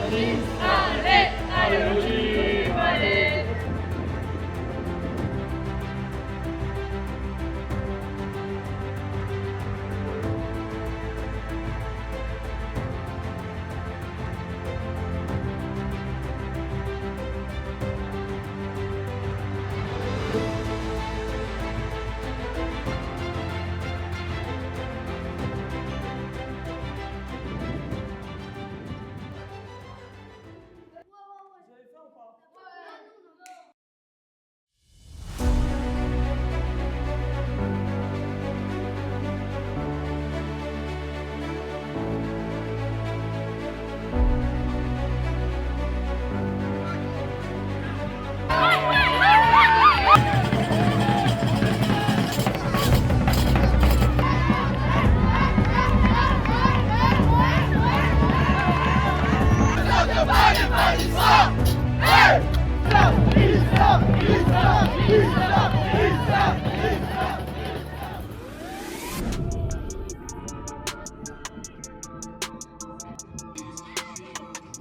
Allez, allez, allez, allez.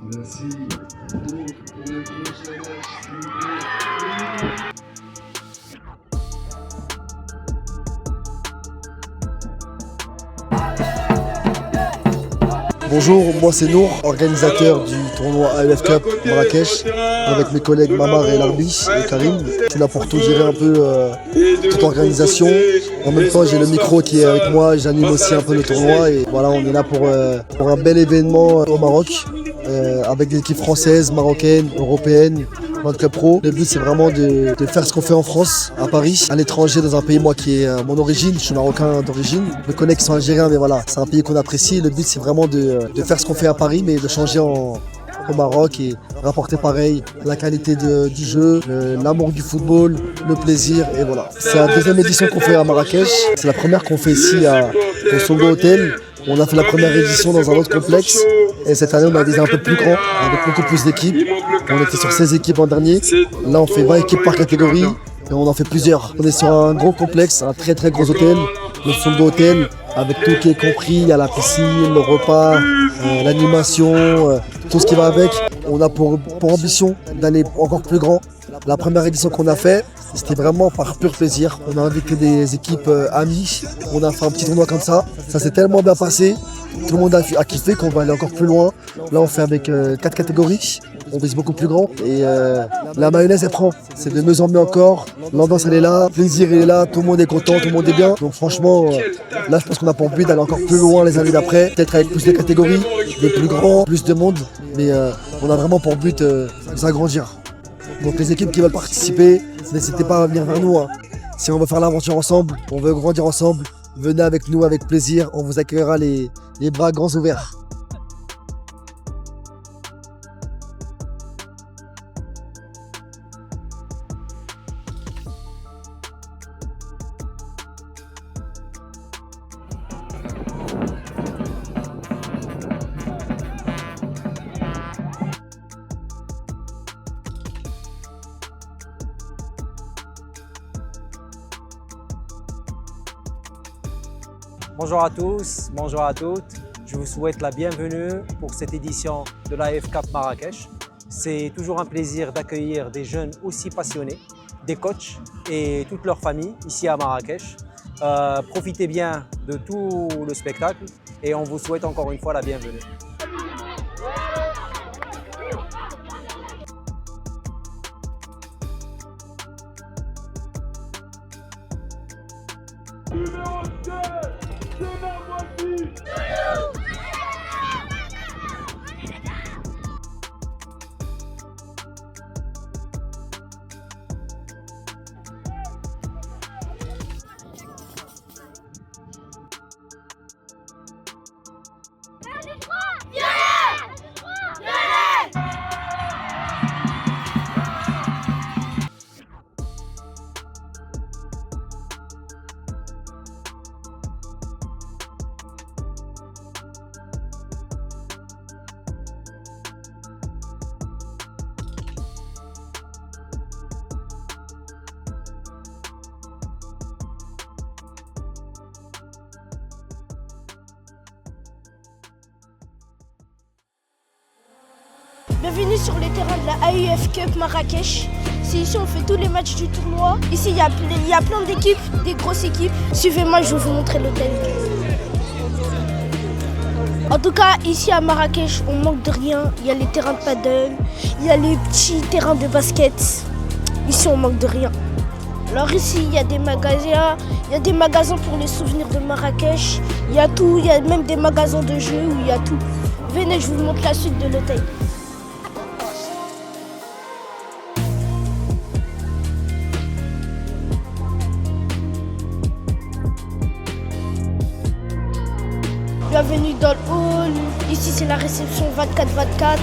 Merci donc pour les conseils. Bonjour, moi c'est Nour, organisateur du tournoi AEF Cup Marrakech, avec mes collègues Mamar et Larbi et Karim. Je suis là pour tout gérer un peu toute l'organisation. En même temps, j'ai le micro qui est avec moi, j'anime aussi un peu le tournoi et voilà, on est là pour un bel événement au Maroc avec des équipes françaises, marocaines, européennes. Dans le club pro. Le but c'est vraiment de faire ce qu'on fait en France, à Paris, à l'étranger, dans un pays moi qui est mon origine, je suis marocain d'origine. Mes collègues sont algériens mais voilà, c'est un pays qu'on apprécie. Le but c'est vraiment de faire ce qu'on fait à Paris mais de changer au Maroc et rapporter pareil la qualité du jeu, l'amour du football, le plaisir et voilà. C'est la deuxième édition qu'on fait à Marrakech, c'est la première qu'on fait ici au Songo Hotel. On a fait la première édition dans un autre complexe et cette année on a visé un peu plus grand avec beaucoup plus d'équipes. On était sur 16 équipes en dernier. Là on fait 20 équipes par catégorie et on en fait plusieurs. On est sur un gros complexe, un très très gros hôtel, le Songo Hotel, avec tout qui est compris. Il y a la piscine, le repas, l'animation, tout ce qui va avec. On a pour ambition d'aller encore plus grand. La première édition qu'on a fait, c'était vraiment par pur plaisir. On a invité des équipes amies, on a fait un petit tournoi comme ça. Ça s'est tellement bien passé, tout le monde a kiffé qu'on va aller encore plus loin. Là on fait avec 4 catégories, on vise beaucoup plus grand. Et la mayonnaise elle prend, c'est de mieux en mieux encore. L'ambiance elle est là, le plaisir il est là, tout le monde est content, tout le monde est bien. Donc franchement, là je pense qu'on a pour but d'aller encore plus loin les années d'après. Peut-être avec plus de catégories, des plus grands, plus de monde. Mais on a vraiment pour but de s'agrandir. Donc les équipes qui veulent participer, n'hésitez pas à venir vers nous. Si on veut faire l'aventure ensemble, on veut grandir ensemble, venez avec nous avec plaisir, on vous accueillera les bras grands ouverts. Bonjour à tous, bonjour à toutes. Je vous souhaite la bienvenue pour cette édition de l'AEF Cup Marrakech. C'est toujours un plaisir d'accueillir des jeunes aussi passionnés, des coachs et toute leur famille ici à Marrakech. Profitez bien de tout le spectacle et on vous souhaite encore une fois la bienvenue. Numéro 2, Thomas Boissy. Bienvenue sur les terrains de la AEF Cup Marrakech. C'est ici on fait tous les matchs du tournoi. Ici il y a plein d'équipes, des grosses équipes. Suivez-moi, je vais vous montrer l'hôtel. En tout cas, ici à Marrakech, on manque de rien. Il y a les terrains de paddle, il y a les petits terrains de basket. Ici on manque de rien. Alors ici il y a des magasins pour les souvenirs de Marrakech. Il y a tout, il y a même des magasins de jeux où il y a tout. Venez, je vous montre la suite de l'hôtel. Bienvenue dans le hall. Ici c'est la réception 24-24.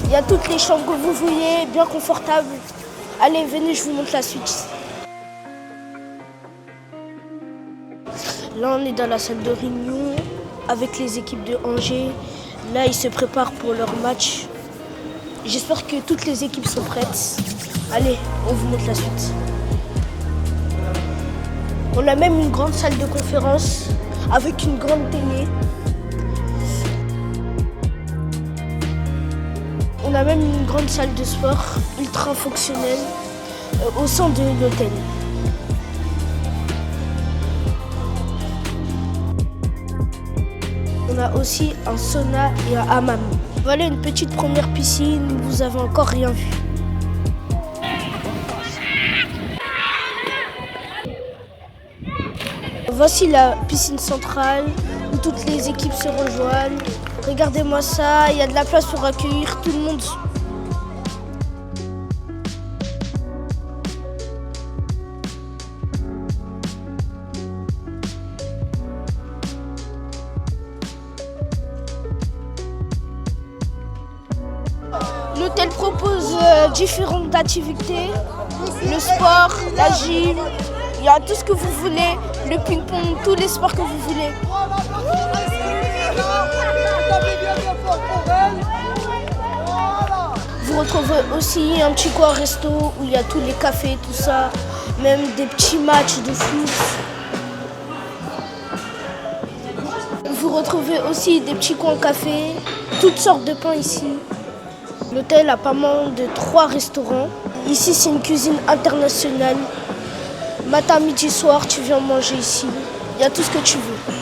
Il y a toutes les chambres que vous voulez, bien confortables. Allez, venez, je vous montre la suite. Là on est dans la salle de réunion avec les équipes de Angers. Là ils se préparent pour leur match. J'espère que toutes les équipes sont prêtes. Allez, on vous montre la suite. On a même une grande salle de conférence avec une grande télé. On a même une grande salle de sport ultra fonctionnelle au sein de l'hôtel. On a aussi un sauna et un hammam. Voilà une petite première piscine, vous avez encore rien vu. Voici la piscine centrale où toutes les équipes se rejoignent. Regardez-moi ça, il y a de la place pour accueillir tout le monde. L'hôtel propose différentes activités, le sport, la gym, il y a tout ce que vous voulez, le ping-pong, tous les sports que vous voulez. Vous retrouvez aussi un petit coin resto où il y a tous les cafés, tout ça, même des petits matchs de foot. Vous retrouvez aussi des petits coins café, toutes sortes de pains ici. L'hôtel a pas moins de 3 restaurants. Ici, c'est une cuisine internationale. Matin, midi, soir, tu viens manger ici. Il y a tout ce que tu veux.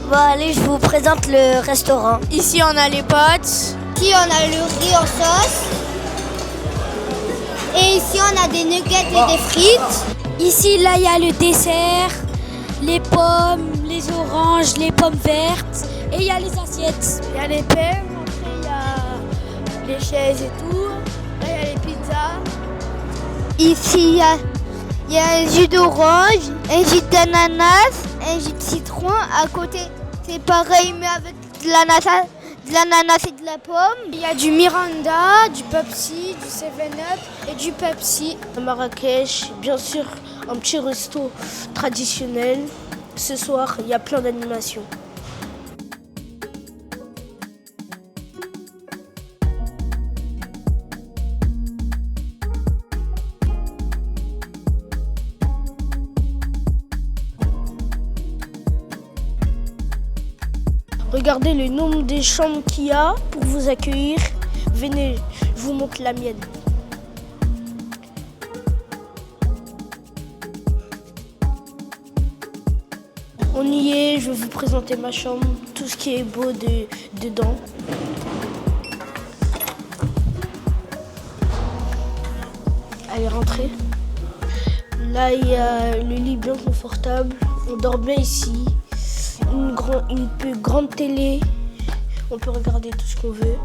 Bon allez, je vous présente le restaurant. Ici, on a les pâtes. Ici, on a le riz en sauce. Et ici, on a des nuggets et des frites. Ici, là, il y a le dessert, les pommes, les oranges, les pommes vertes. Et il y a les assiettes. Il y a les pêches, après il y a les chaises et tout. Là, il y a les pizzas. Ici, il y a un jus d'orange, un jus d'ananas, un jus de citron. À côté, c'est pareil, mais avec de l'ananas et de la pomme. Il y a du Miranda, du Pepsi, du 7-Up et du Pepsi. À Marrakech, bien sûr, un petit resto traditionnel. Ce soir, il y a plein d'animations. Regardez le nombre de chambres qu'il y a pour vous accueillir. Venez, je vous montre la mienne. On y est, je vais vous présenter ma chambre, tout ce qui est beau dedans. Allez, rentrez. Là, il y a le lit bien confortable. On dort bien ici. Une grande télé, on peut regarder tout ce qu'on veut.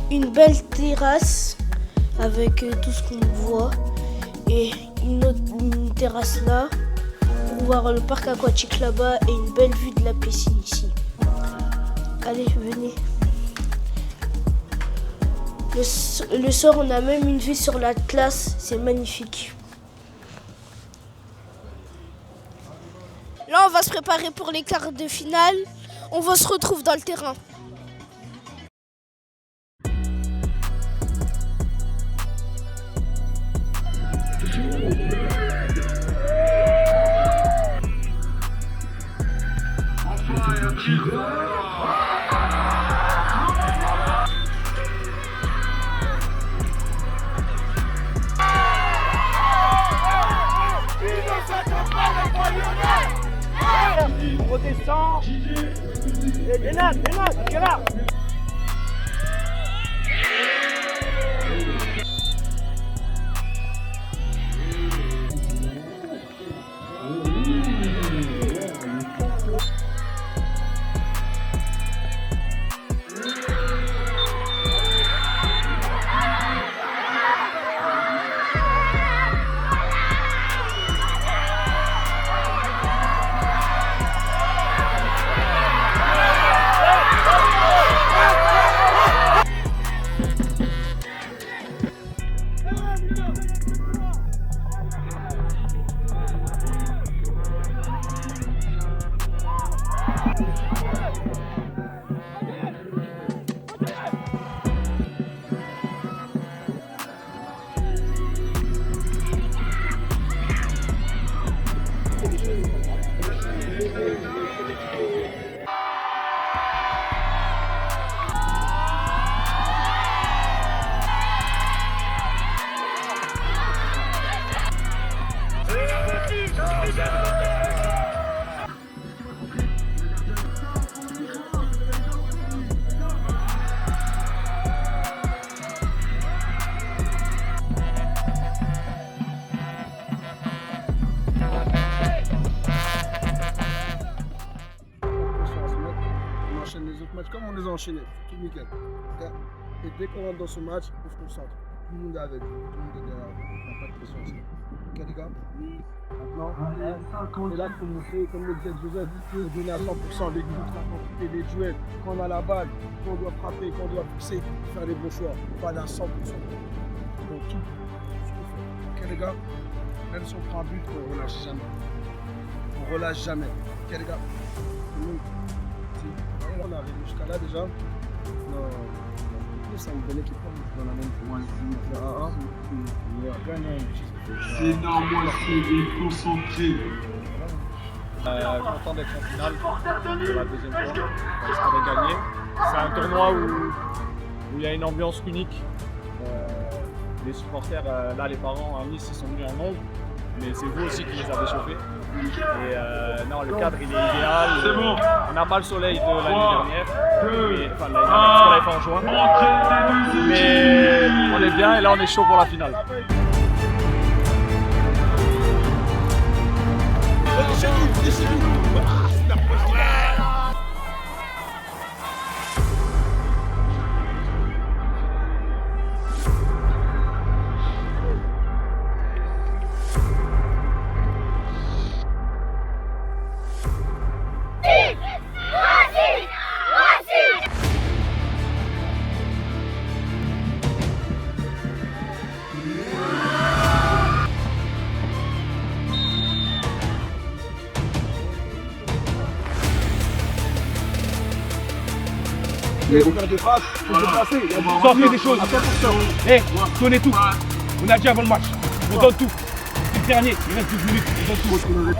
Une belle terrasse avec tout ce qu'on voit. Et une terrasse là pour voir le parc aquatique là-bas et une belle vue de la piscine ici. Allez, venez. Le soir, on a même une vue sur la classe, c'est magnifique. Là, on va se préparer pour les quarts de finale. On va se retrouver dans le terrain. On enchaîne les autres matchs comme on les a enchaînés, tout nickel. Et dès qu'on rentre dans ce match, on se concentre. Tout le monde est avec nous, tout le monde est derrière. Il n'y a pas de pression ici. Ok les gars? Maintenant, on est là pour montrer, comme le disait Joseph, pour donner à 100% avec vous, et les duels, quand on a la balle, quand on doit frapper, quand on doit pousser, faire les bons choix. On va aller à 100%. Donc tout ce qu'on fait. Ok les gars? Même si on prend un but, on ne relâche jamais. On ne relâche jamais. Ok les gars? On est arrivé jusqu'à là déjà. Non, c'est une bonne équipe dans la même position. C'est normal, c'est concentré. Content d'être en finale pour la deuxième fois. On espérait gagner. C'est un tournoi où il y a une ambiance unique. Les supporters, là les parents à Nice ils sont venus en nombre, mais c'est vous aussi qui les avez chauffés. Et non, le cadre il est idéal. On n'a pas le soleil de l'année dernière, enfin l'année dernière parce qu'on l'avait fait en juin. Mais on est bien et là on est chaud pour la finale. Il faut faire des passes, il faut se passer. Sortez des choses à 100%. Hey, donnez tout. On a dit avant le match. On donne tout. C'est le dernier. Il reste 12 minutes. On donne tout.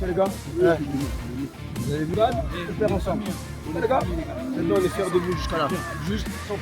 Les gars, vous avez vu là? On peut faire ensemble. Les gars, maintenant on est fiers de vous jusqu'à là. Juste sans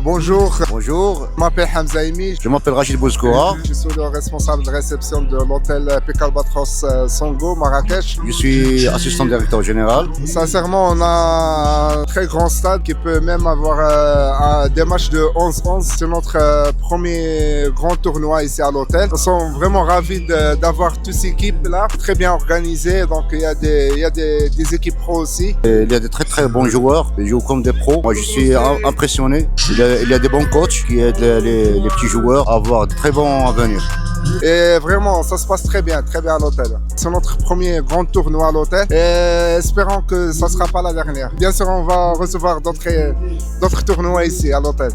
Bonjour. Bonjour. Je m'appelle Hamza Imi. Je m'appelle Rachid Bouskoura. Je suis le responsable de réception de l'hôtel Peak Albatros Songo, Marrakech. Je suis assistant directeur général. Sincèrement, on a un très grand stade qui peut même avoir des matchs de 11-11. C'est notre premier grand tournoi ici à l'hôtel. Nous sommes vraiment ravis d'avoir toutes ces équipes là, très bien organisées. Donc il y a des équipes pro aussi. Il y a de très très bons joueurs, ils jouent comme des pros. Moi je suis impressionné. Il y a des bons coachs qui aident les petits joueurs à avoir de très bons avenirs. Et vraiment, ça se passe très bien à l'hôtel. C'est notre premier grand tournoi à l'hôtel et espérons que ça ne sera pas la dernière. Bien sûr, on va recevoir d'autres tournois ici à l'hôtel.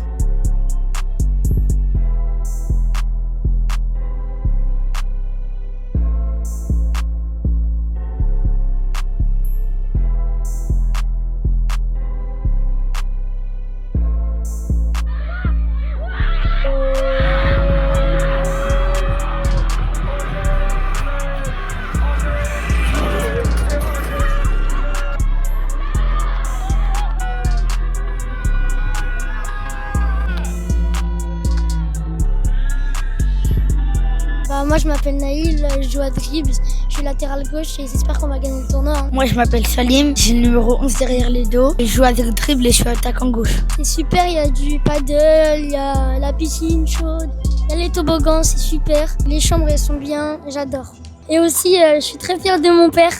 Moi je m'appelle Naïl, je joue à dribble, je suis latéral gauche et j'espère qu'on va gagner le tournoi. Moi je m'appelle Salim, j'ai le numéro 11 derrière les dos. Je joue à dribble et je suis attaquant gauche. C'est super, il y a du paddle, il y a la piscine chaude, il y a les toboggans, c'est super. Les chambres elles sont bien, j'adore. Et aussi je suis très fière de mon père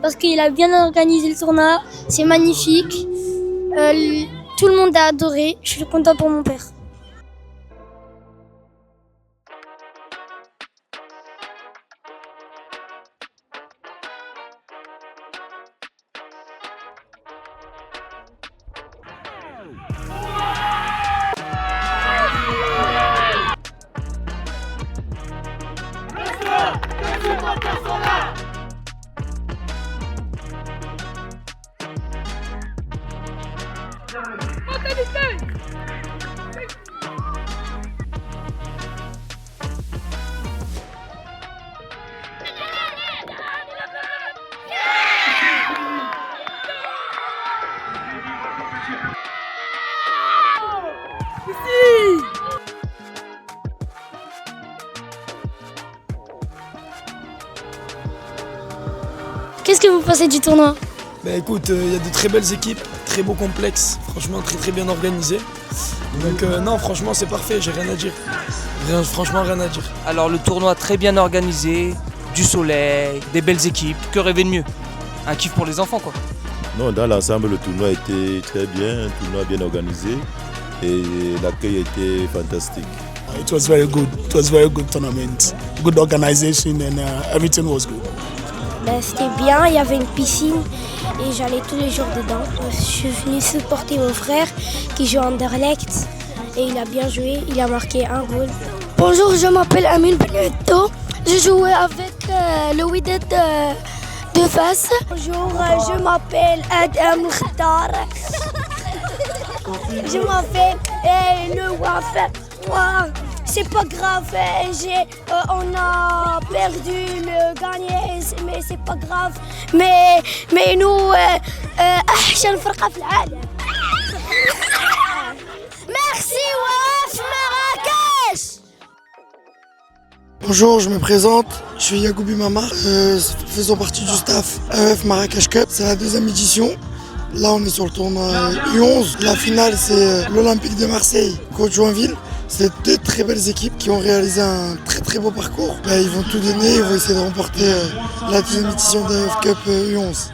parce qu'il a bien organisé le tournoi, c'est magnifique. Tout le monde a adoré, je suis content pour mon père. Qu'est-ce que vous pensez du tournoi? Écoute, il y a de très belles équipes, très beau complexe, franchement très bien organisé. Donc non, franchement c'est parfait, j'ai rien à dire. Franchement rien à dire. Alors le tournoi très bien organisé, du soleil, des belles équipes, que rêver de mieux? Un kiff pour les enfants quoi. Non, dans l'ensemble le tournoi était très bien, un tournoi bien organisé et l'accueil était fantastique. It was very good tournament, good organization and everything was good. C'était bien, il y avait une piscine et j'allais tous les jours dedans. Je suis venue supporter mon frère qui joue à Anderlecht et il a bien joué, il a marqué un goal. Bonjour, je m'appelle Amine Benedetto, je jouais avec le Wydad de Fès. Bonjour, je m'appelle Adam Khtar. Je m'appelle le Waf. C'est pas grave, on a perdu le gagné, mais c'est pas grave. Mais nous, أحسن فرقة في العالم. Merci Waf Marrakech. Bonjour, je me présente, je suis Yagoubi Mamar, faisant partie du staff AEF Marrakech Cup. C'est la deuxième édition. Là, on est sur le tournoi U11. La finale, c'est l'Olympique de Marseille contre Joinville. C'est deux très belles équipes qui ont réalisé un très beau parcours. Ils vont tout donner, ils vont essayer de remporter la deuxième édition de AEF Cup U11.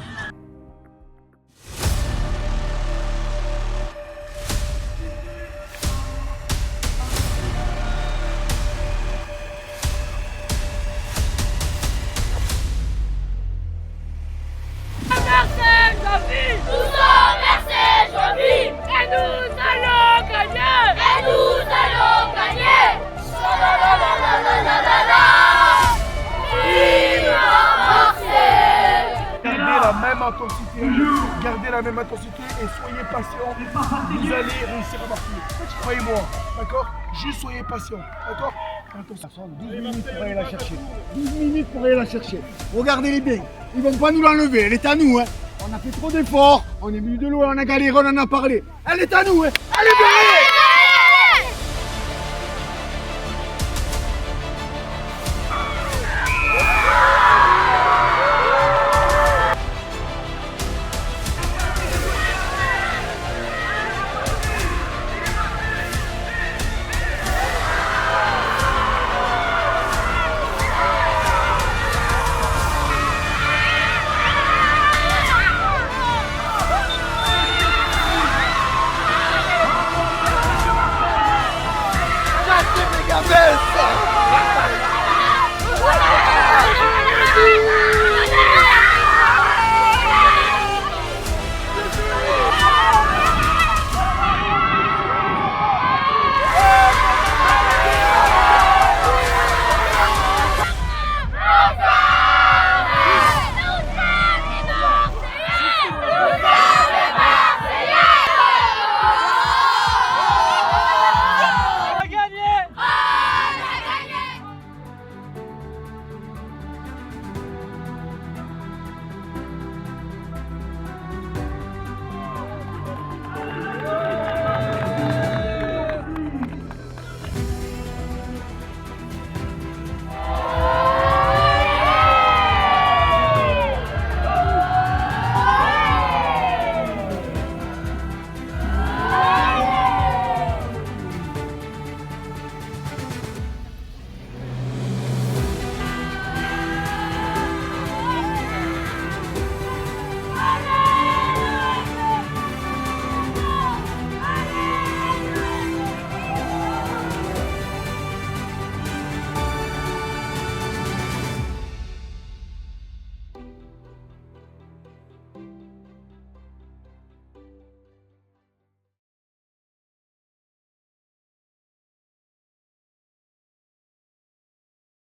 Gardez la même intensité et soyez patient. Vous allez réussir à marquer. Croyez-moi, d'accord? Juste soyez patient, d'accord? Attention, 12 minutes pour aller la chercher. 12 minutes pour aller la chercher. Regardez-les bien. Ils vont pas nous l'enlever. Elle est à nous, hein. On a fait trop d'efforts. On est venu de loin, on a galéré, on en a parlé. Elle est à nous, hein. Allez, bien! c'est ça.